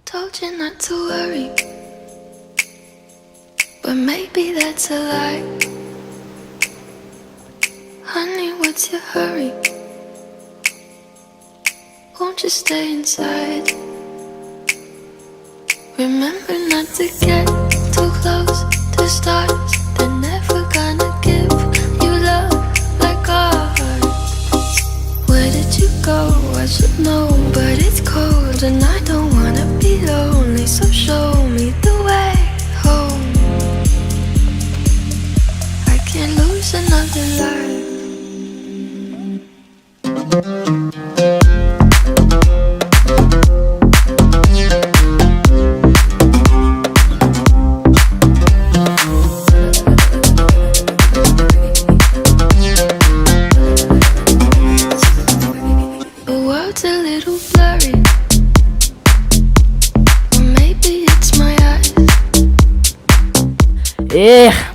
Told you not to worry, but maybe that's a lie. Honey, what's your hurry? Won't you stay inside? Remember not to get too close to stars. They're never gonna give you love like ours. Where did you go? I should know, but it's cold and I don't wanna be lonely. So show me the way home. I can't lose another life.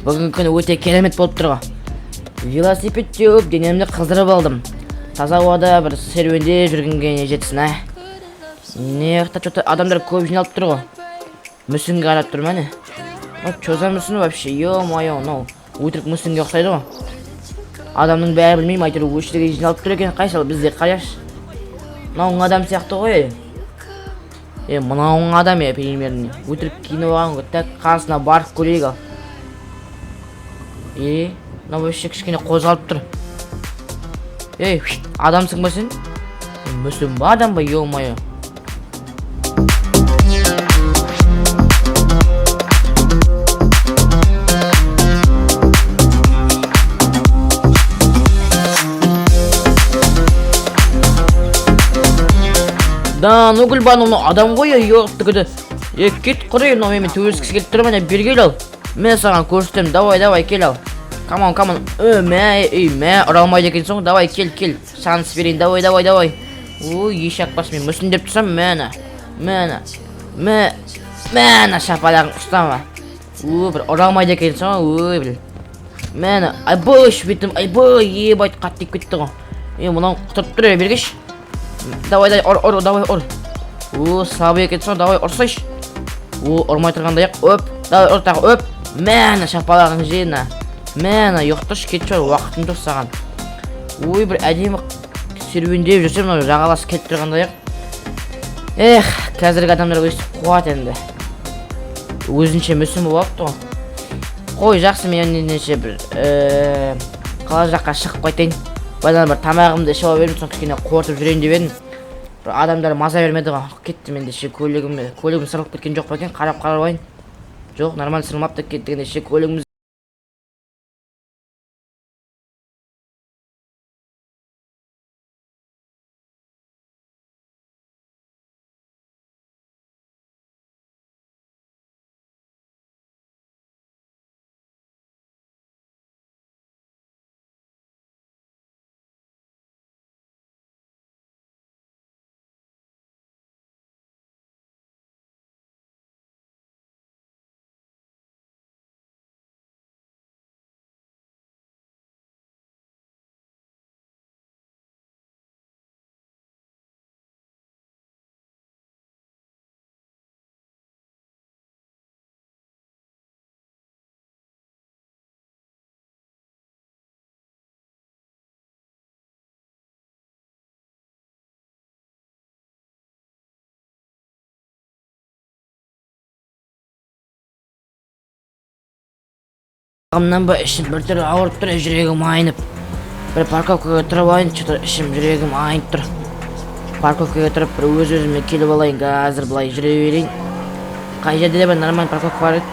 Бүгінгі күні өте керемет болып тұрға. Велосипед теуіп денемді қыздырып алдым. Таза ауада бір серуенде жүргенге жетсін, ә. Неқта что-то адамдар көп жиналып тұрға. Мүсінге қарап тұр мәне. Чоза мүсіні вообще, ё-моё, өтірік мүсінге ұқсайды ғой. Адамның бәрі білмеймін, айтыр өшірге жиналып тұр екен, қайсалы бізде қараш. Мынауың адам сияқты ғой. Мынауың адам примерно. Өтірік кино оған тәк қасына барып көрейік ал. Мынау вообще кішкене қозғалып тұр. Адамсың ба сен? Мүсін ба адам ба, ё-моё. Да, ну гүлбану, адам ғой, ё-тігіді. Кет құрай, мен төбелескісі келіп тұр, мәне бергел ал. Мен саған көрсетем, давай, кел ал. Come on. Мә, ұралмайды екен соң, давай, кел. Шанс берейін, давай. Еш ақпас, мен мүсін деп тұрсам, мәні, шапалағын ұстама. Бір ұралмайды екен соң, біл. Мәні, айбой, шветім, ебайт қаттеп кетті ғой. Мұнан құтырып тұр, бергеш. Давай, ұр. Сабы екен соң, давай, ұрсайш. Ұрмай тұрғандай ақ, давай, ұр тағы, мәні, шапалағын жейін, Мәні, yoқтыш кетші бар, уақытым жоқ саған. Бір әдемі серуендеп жүрсем, жағаласы кетіп тұрғандай ақ. Қазіргі адамдар өстіп қуат енді. Өзінше мүсін болып ғой. Қой, жақсы, мен ендеше бір қала жаққа шығып қайтайын. Байдан бір тамағымды ішіп алып едім, соң кішкене қуатып жүрейін деп едім. Бір адамдар маза бермеді ғой. Кетті менде ше көлігім сырылып кеткен жоқ па екен, қарап қарайын. Жоқ, нормально сырылмапты кеттігенде ше көлігіміз. Ағымнан ба ішім бір түрі ауырып тұр, жүрегім айнып. Бір парковкаға тұрып айын, ішім жүрегім айнып тұр. Парковкаға тұрып, бір өз-өзіме келіп алайын, қазір бұлай жүре берейін. Қай жерде де бір нормально парковка бар еді.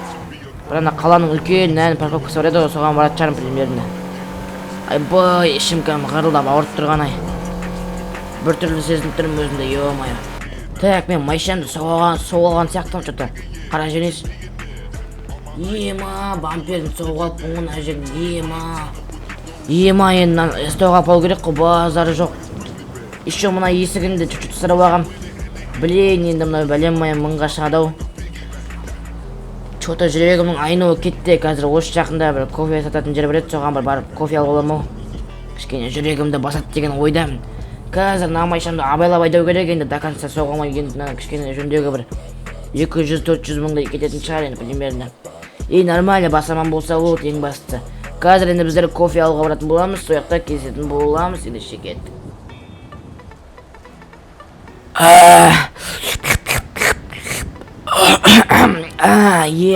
Бір ана қаланың үлкен нән парковкасы бар еді, соған барат жарым примерно. Айбай, ішім кәм ғырылдап ауырып тұрған ай. Бір түрлі сезініп тұрмын өзімде, ё-моё. Так, мен майшамды соғалған сияқтым что-то. Қара жөнес. Бамперін соғып алып бұңын әжерін, енді стойға пол керек қой, базары жоқ. Еще мұна есігінде чүт-чүт сырып ағам. Білейін, енді мұна бәлем-майын мұңға шығадау. Чота жүрегімнің айнуы кетті, қазір осы жақында бір кофе сататын жер бар еді, соған барып кофе алып аламын. Кішкене жүрегімді басады деген ойдамын. Қазір намайшамды абайлап айдау керек, енді до конца соғылмай енді кішкене жөндегі бір 200-400 мыңдай кететін шығар енді примерно. Нормально басаман болса болды ең бастысы. Қазір енді біздер кофе алуға баратын боламыз, сол жақта кездесетін боламыз, енді кеттік.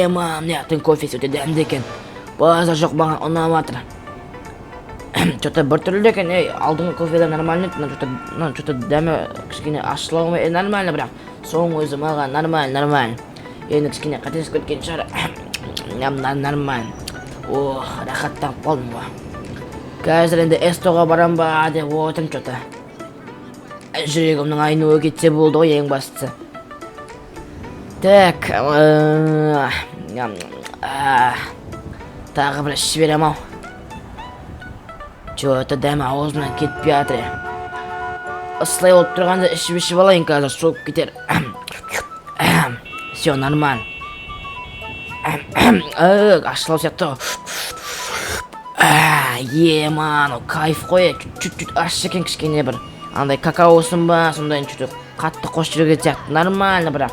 Мына жақтың кофесі өте дәмді екен. Базар жоқ, маған ұнаматыр. Что-то бір түрлі екен, алдыңғы кофелер нормально, что-то дәмі кішкене ашылауы нормально, бірақ соң өзі маған нормально. Енді кішкене қатесіп кеткен шығар. Нормально. Рахаттанып қалдым ба. Қазір енді эстоға барам ба деп отырмын что-то. Жүрегімнің айнуы кетсе болды ғой ең бастысы. Так, тағы бір ішіп берем ау. Что-то дәмі аузымнан кетпей жатыр. Ысылай болып тұрғанда ішіп алайын, қазір соғып кетер. Все, нормально. Ашылау сияқты. Ман, кайф қой. Чуть-чуть аш екен кішкене бір. Андай какаосын ба, сондай чуть қатты қош жүрген сияқты. Нормально бірақ.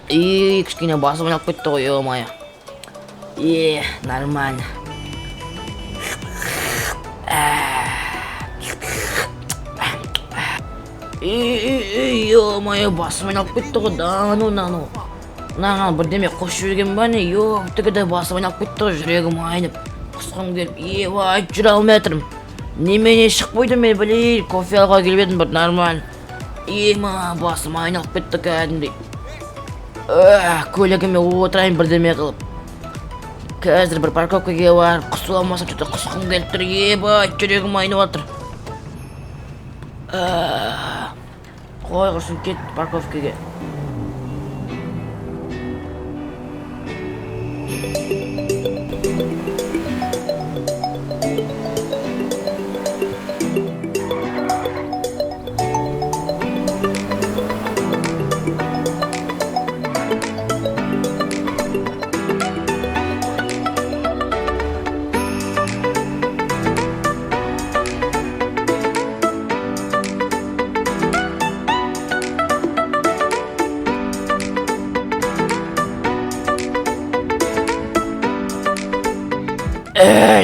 Кішкене басып ойнап кетті ғой, ё-моё. Нормально. Ё-моё, басып ойнап кетті ғой, нану. Наған бірдеме қош жүрген ба не? Түгіде басып ойнап кетті ғой, жүрегім айнып. Құсқым келіп, жүре алмай жатырмын. Немене шықпайды мен, кофе алға келіп едім бір нормально. Басым айналып кетті кәдімдей. Көлігіме отырайын бірдеме қылып. Қазір бір парковкаға бар, құсыла алмасам что-то құсқым келіп тұр. Жүрегім айнып жатыр. Қой құрсын, кет парковкаға.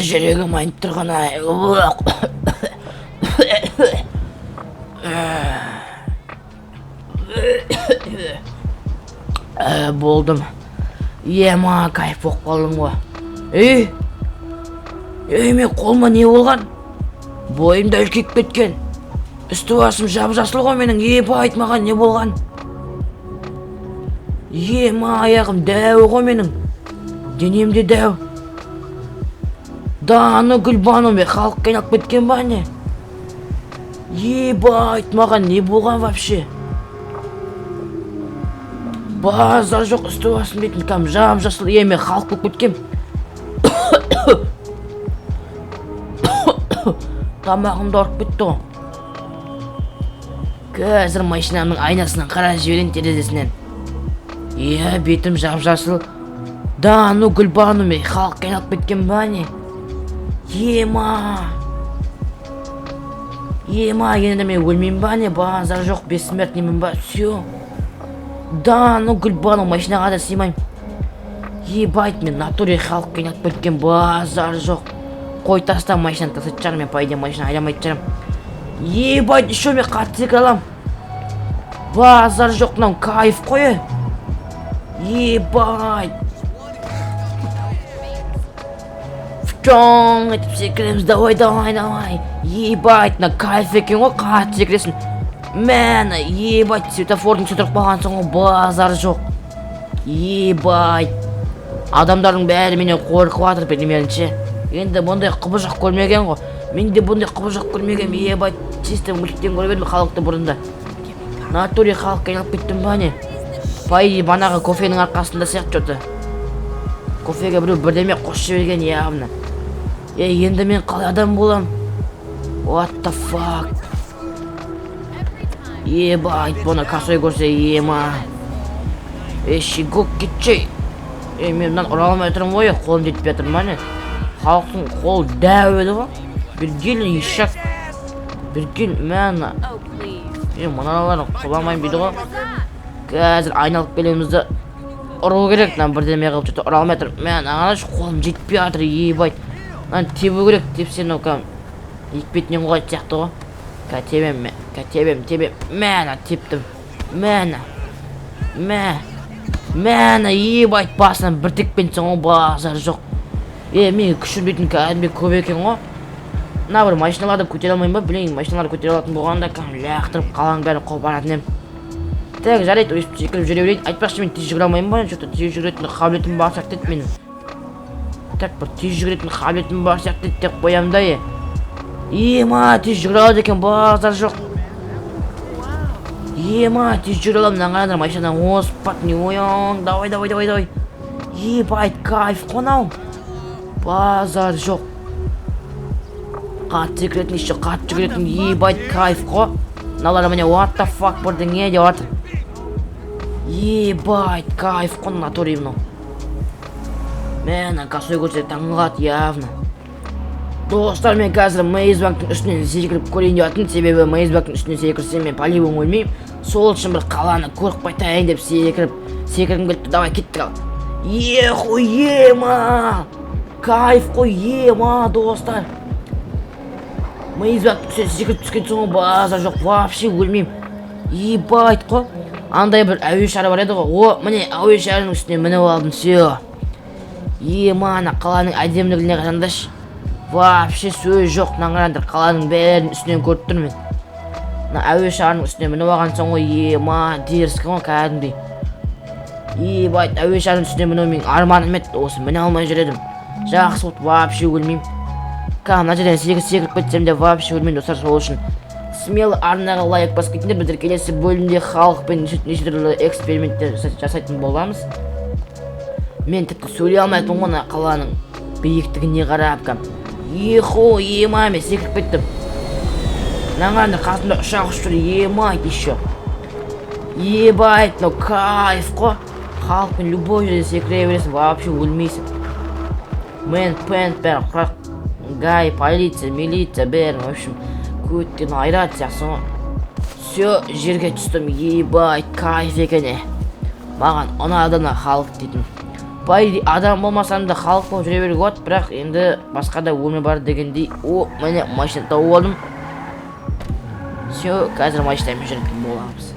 Жүрегім айнып тұрған ай. Болдым. Кайф болып қалдым ғой. Мен қолыма не болған? Бойымда үлкейіп кеткен. Үсті басым жап-жасыл ғой менің. Айтмаған не болған? Аяғым дәу ғой менің. Денемде дәу. Даны гүлбаным Халкке айналып кеткен ба не? Айтмаған не болған вообще? Базар жоқ, үсті басым бетін кәм жап-жасыл. Мен Халк болып кеткем. Тамағымды ауырып кетті ғой. Қазір машинамның айнасынан қарап жіберейін терезесінен. Бетім жап-жасыл. Даны гүлбаным Халкке айналып кеткен ба не? Енді мен өлмеймін ба не? Базар жоқ, бессмертныймын ба? Все. Даны гүлбаным машинаға да сыймайым. Мен натуре Халкке айналып кеткен. Базар жоқ. Қой таста машинаны тасып шығарым, мен пайда машина айламайды шығарым. Еще мен қатты алам. Базар жоқ, мынау кайф қой. Чоң етіп секіреміз, давай. На кайф екен ғой, қатты секіресін. Светофордың сөтіріп қалған соң ғой, базар жоқ. Адамдардың бәрі менен қорқып жатыр, білмейінше. Енді бұндай құбыжық көрмеген ғой. Мен де бұндай құбыжық көрмеген. Чисто мультиктен көріп едім Халкты бұрында. Натуре Халкке айналып кеттім ба не? Банағы кофенің арқасында сияқты жоты. Кофеге біреу бірдеме қош жіберген явно. Енді мен қалай адам болам? What the fuck? Бұны касой көрсе, Шигок кетшей. Мен мынан ұра алмай тұрмын ғой, қолым жетпей жатыр ма не? Халықтың қол дәу еді ғой. Біргел ешак. Біргел мәна. Мұналарын қоламайын бейді ғой. қазір айналып келемізді ұру керек. Бірдеме қылып жүрді, ұра алмай тұр. Мен ағаш қолым жетпей жатыр, ебайт. Тебу керек, тепсен кәм екпетінен қойды сияқты ғой. Тебем. Мәні тептім. Мәні ебайт басынан бір текпенсің ғой, базар жоқ. Мен күшірбейтін кәдімбе көп екен ғой. Бір машиналарды көтере алмайын ба? Білейін, машиналарды көтере алатын болғанда кәм лақтырып қаланың бәрін қопаратын ем. Так, жарайды, өйстіп секіріп жүре берейін. Айтпақшы, мен тез жүгіре алмайын ба? Жоқ-та тез жүгіретін қабілетім бар сияқты еді менің. Так, бір тез жүгіретін қабілетім бар сияқты еді деп қоямын да. Тез жүгіре алады екен, базар жоқ. Тез жүгіре аламын, наңғарандар машинадан оспат, не ойың, давай. Байт, кайф қонау. Базар жоқ. Қатты секіретін, еще қатты жүгіретін, байт, кайф қо. Налар міне, what the fuck бірдің не деп атыр. Байт, кайф қон, натури мынау. Мен косой көрсе таңғат, явно. Достар, мен қазір Мейзбанктың үстінен секіріп көрейін деп атын, себебі Мейзбанктың үстінен секірсем мен полибон өлмеймін. Сол үшін бір қаланы көріп қайтайын деп секіргім келді. Давай кеттік ал. Кайф қой, достар. Мейзбанктың үстінен секіріп түскен соң базар жоқ, вообще өлмеймін. Байт қой. Андай бір әуе шары бар еді ғой. Міне әуе шарының үстіне мініп алдым, все. Қаланың әдемілігіне қараңдаршы. Вообще сөз жоқ, наңғарандар қаланың бәрін үстінен көріп тұр мен. Әуе шарының үстіне мініп алған соң ғой, дерскі ғой кәдімдей. Байт, әуе шарының үстіне мініп мен арманым еді, осы міне алмай жүредім. Жақсы болды, вообще өлмеймін. Мына жерден секіріп кетсем де вообще өлмеймін, достар. Сол үшін смело арнаға лайк басып кетіңдер. Біздер келесі бөлімде халықпен неше түрлі эксперименттер жасайтын боламыз. Мен тіпті сөйлей алмайтын ғой қаланың биіктігіне қарап кәм. Мен секіріп кеттім. Наңғарандар қасымда ұшақ ұшып жүр, еще. Байт, кайф қо. Халықпен любой жерде секіре бересің, вообще өлмейсің. Мен бәрі құрақ, гай, полиция, милиция бәрін, в общем, көттен айрат сияқсын ғой. Все, жерге түстім, байт, кайф екене. Маған ұнадына халық дейтін. Адам болмасам да халық болып жүре беруге болады, бірақ енді басқа да өмір бар дегендей. Міне машина тауып алдым. Все, қазір машинамен жүретін боламыз.